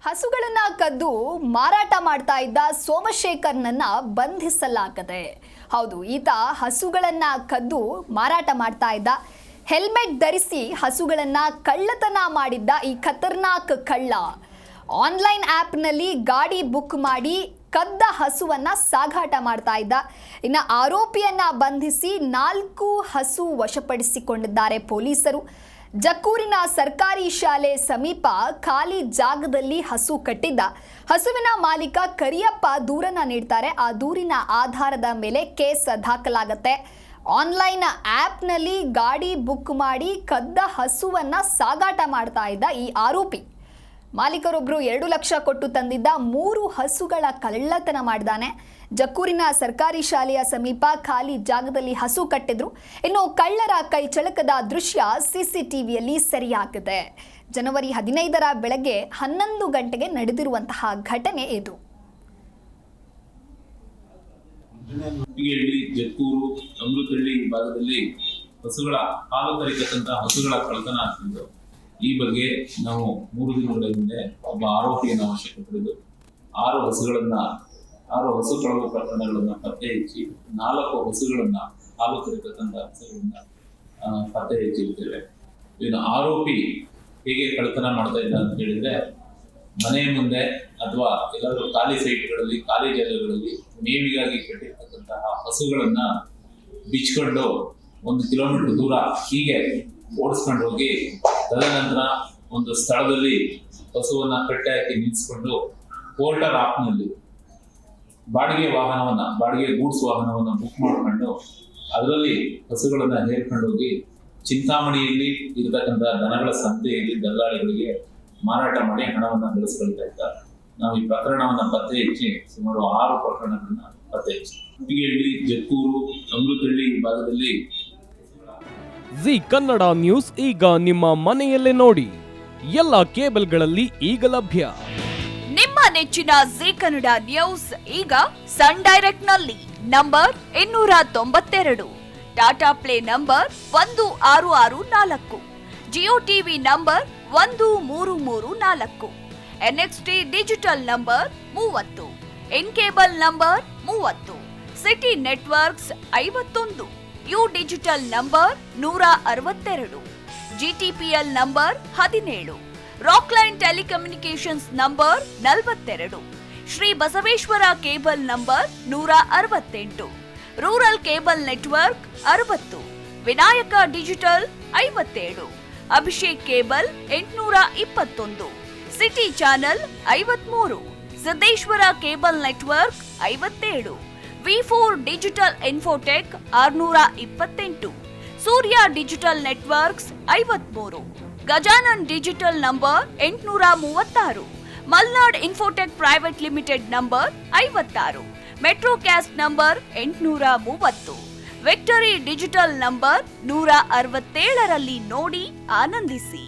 ಹಸುಗಳನ್ನ ಕದ್ದು ಮಾರಾಟ ಮಾಡ್ತಾ ಇದ್ದ ಸೋಮಶೇಖರ್ನನ್ನ ಬಂಧಿಸಲಾಗಿದೆ. ಹೌದು, ಈತ ಹಸುಗಳನ್ನ ಕದ್ದು ಮಾರಾಟ ಮಾಡ್ತಾ ಇದ್ದ. ಹೆಲ್ಮೆಟ್ ಧರಿಸಿ ಹಸುಗಳನ್ನ ಕಳ್ಳತನ ಮಾಡಿದ್ದ ಈ ಖತರ್ನಾಕ್ ಕಳ್ಳ ಆನ್ಲೈನ್ ಆ್ಯಪ್ನಲ್ಲಿ ಗಾಡಿ ಬುಕ್ ಮಾಡಿ ಕದ್ದ ಹಸುವನ್ನ ಸಾಗಾಟ ಮಾಡ್ತಾ ಇದ್ದ. ಇನ್ನು ಆರೋಪಿಯನ್ನ ಬಂಧಿಸಿ 4 ಹಸು ವಶಪಡಿಸಿಕೊಂಡಿದ್ದಾರೆ ಪೊಲೀಸರು. ಜಕ್ಕೂರಿನ ಸರ್ಕಾರಿ ಶಾಲೆ ಸಮೀಪ ಖಾಲಿ ಜಾಗದಲ್ಲಿ ಹಸು ಕಟ್ಟಿದ್ದ. ಹಸುವಿನ ಮಾಲೀಕ ಕರಿಯಪ್ಪ ದೂರನ್ನ ನೀಡ್ತಾರೆ. ಆ ದೂರಿನ ಆಧಾರದ ಮೇಲೆ ಕೇಸ್ ದಾಖಲಾಗುತ್ತೆ. ಆನ್ಲೈನ್ ಆ್ಯಪ್ನಲ್ಲಿ ಗಾಡಿ ಬುಕ್ ಮಾಡಿ ಕದ್ದ ಹಸುವನ್ನ ಸಾಗಾಟ ಮಾಡ್ತಾ ಇದ್ದ ಈ ಆರೋಪಿ ಮಾಲೀಕರೊಬ್ಬರು 2 ಲಕ್ಷ ಕೊಟ್ಟು ತಂದಿದ್ದ 3 ಹಸುಗಳ ಕಳ್ಳತನ ಮಾಡಿದಾನೆ. ಜಕ್ಕೂರಿನ ಸರ್ಕಾರಿ ಶಾಲೆಯ ಸಮೀಪ ಖಾಲಿ ಜಾಗದಲ್ಲಿ ಹಸು ಕಟ್ಟಿದ್ರು. ಇನ್ನು ಕಳ್ಳರ ಕೈ ಚಳಕದ ದೃಶ್ಯ ಸಿಸಿಟಿವಿಯಲ್ಲಿ ಸೆರೆಯಾಗಿದೆ. ಜನವರಿ 15ರ ಬೆಳಗ್ಗೆ 11 ಗಂಟೆಗೆ ನಡೆದಿರುವಂತಹ ಘಟನೆ ಇದು. ಜಕ್ಕೂರು ಅಮೃತಹಳ್ಳಿ ಭಾಗದಲ್ಲಿ ಹಸುಗಳ ಹಾಲು ಕರೆತಕ್ಕಂತಹ ಹಸುಗಳ ಕಳ್ಳತನ ಆಗ್ತಿದ್ದು, ಈ ಬಗ್ಗೆ ನಾವು 3 ದಿನಗಳ ಹಿಂದೆ ಒಬ್ಬ ಆರೋಪಿಯನ್ನು ವಶಕ್ಕೆ ಪಡೆದು 6 ಹಸು ಕಳವು ಪ್ರಕರಣಗಳನ್ನ ಪತ್ತೆ ಹಚ್ಚಿ 4 ಹಸುಗಳನ್ನ ಹಾಲು ಕರೆತಕ್ಕಂಥ ಹಸುಗಳನ್ನ ಪತ್ತೆ ಹಚ್ಚಿರ್ತೇವೆ. ಇನ್ನು ಆರೋಪಿ ಹೇಗೆ ಕಳ್ಳತನ ಮಾಡ್ತಾ ಇದ್ದ ಅಂತ ಹೇಳಿದ್ರೆ, ಮನೆ ಮುಂದೆ ಅಥವಾ ಎಲ್ಲಾದ್ರೂ ಖಾಲಿ ಸೈಟ್ಗಳಲ್ಲಿ, ಖಾಲಿ ಜಾಗಗಳಲ್ಲಿ ಮೇವಿಗಾಗಿ ಕಟ್ಟಿರ್ತಕ್ಕಂತಹ ಹಸುಗಳನ್ನ ಬಿಚ್ಕೊಂಡು 1 ಕಿಲೋಮೀಟರ್ ದೂರ ಹೀಗೆ ಓಡಿಸ್ಕೊಂಡು ಹೋಗಿ, ತದನಂತರ ಒಂದು ಸ್ಥಳದಲ್ಲಿ ಹಸುವನ್ನ ಕಟ್ಟೆ ಹಾಕಿ ನಿಲ್ಲಿಸ್ಕೊಂಡು ಪೋರ್ಟರ್ ಆಪ್ನಲ್ಲಿ ಬಾಡಿಗೆ ಗೂಡ್ಸ್ ವಾಹನವನ್ನ ಬುಕ್ ಮಾಡ್ಕೊಂಡು ಅದರಲ್ಲಿ ಹಸುಗಳನ್ನ ಹೇರ್ಕೊಂಡು ಹೋಗಿ ಚಿಂತಾಮಣಿಯಲ್ಲಿ ಇರತಕ್ಕಂಥ ದನಗಳ ಸಂತೆಯಲ್ಲಿ ದಲ್ಲಾಳಿಗಳಿಗೆ ಮಾರಾಟ ಮಾಡಿ ಹಣವನ್ನ ಗಳಿಸ್ಕೊಳ್ತಾ ಇದ್ದಾರೆ. ನಾವು ಈ ಪ್ರಕರಣವನ್ನ ಪತ್ತೆ ಹಚ್ಚಿ ಸುಮಾರು 6 ಪ್ರಕರಣಗಳನ್ನ ಪತ್ತೆ ಹಚ್ಚಿ ಜಕ್ಕೂರು ಅಮೃತಹಳ್ಳಿ ಭಾಗದಲ್ಲಿ ಜಿ ಕನ್ನಡ ನ್ಯೂಸ್ ಈಗ ನಿಮ್ಮ ಮನೆಯಲ್ಲೇ ನೋಡಿ. ಎಲ್ಲ ಕೇಬಲ್ಗಳಲ್ಲಿ ಈಗ ಲಭ್ಯ. ನಿಮ್ಮ ನೆಚ್ಚಿನ ಜಿ ಕನ್ನಡ ನ್ಯೂಸ್ ಈಗ ಸನ್ ಡೈರೆಕ್ಟ್ ನಲ್ಲಿ number 292, Tata play number 1664, Jio TV number 1334, NXT digital number 30, in cable number 30, city networks 51, U digital number 162, GTPL number 17, Rockline telecommunications number 42, Shri Basaveshwara cable number 168, rural cable network 60, Vinayaka digital 57, Abhishek cable 821, city channel 53, Siddeshwara cable network 57, V4 digital Infotech 628, Surya digital networks 53, Gajanan digital number 836, Malnad Infotech private limited number 56, Metrocast number 830, victory digital number 167ರಲ್ಲಿ ನೋಡಿ ಆನಂದಿಸಿ.